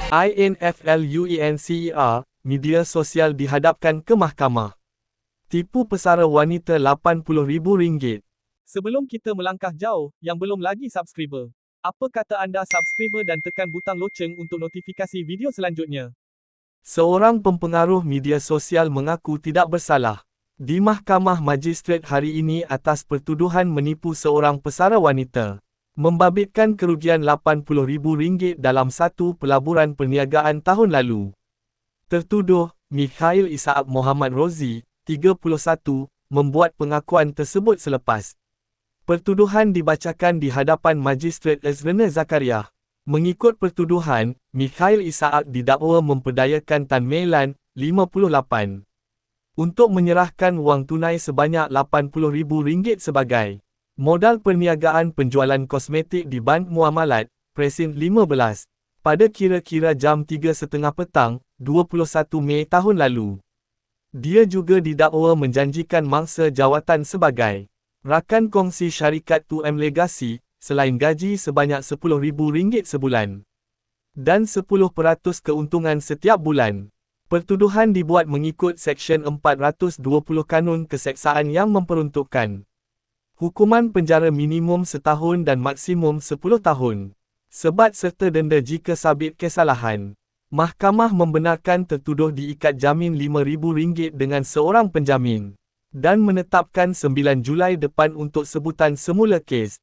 INFLUENCER, media sosial dihadapkan ke mahkamah. Tipu pesara wanita RM80,000. Sebelum kita melangkah jauh, yang belum lagi subscriber, apa kata anda subscriber dan tekan butang loceng untuk notifikasi video selanjutnya? Seorang pempengaruh media sosial mengaku tidak bersalah di Mahkamah Magistrate hari ini atas pertuduhan menipu seorang pesara wanita, membabitkan kerugian RM80,000 dalam satu pelaburan perniagaan tahun lalu. Tertuduh, Mikhail Isaak Muhammad Rozi, 31, membuat pengakuan tersebut selepas pertuduhan dibacakan di hadapan Magistrate Ezrana Zakaria. Mengikut pertuduhan, Mikhail Isaak didakwa memperdayakan Tan Meilan, 58, untuk menyerahkan wang tunai sebanyak RM80,000 sebagai modal perniagaan penjualan kosmetik di Bank Muamalat, Presin 15, pada kira-kira jam 3.30 petang, 21 Mei tahun lalu. Dia juga didakwa menjanjikan mangsa jawatan sebagai rakan kongsi syarikat 2M Legacy, selain gaji sebanyak RM10,000 sebulan dan 10% keuntungan setiap bulan. Pertuduhan dibuat mengikut Seksyen 420 Kanun Keseksaan yang memperuntukkan hukuman penjara minimum setahun dan maksimum 10 tahun. Sebat serta denda jika sabit kesalahan. Mahkamah membenarkan tertuduh diikat jamin RM5,000 dengan seorang penjamin dan menetapkan 9 Julai depan untuk sebutan semula kes.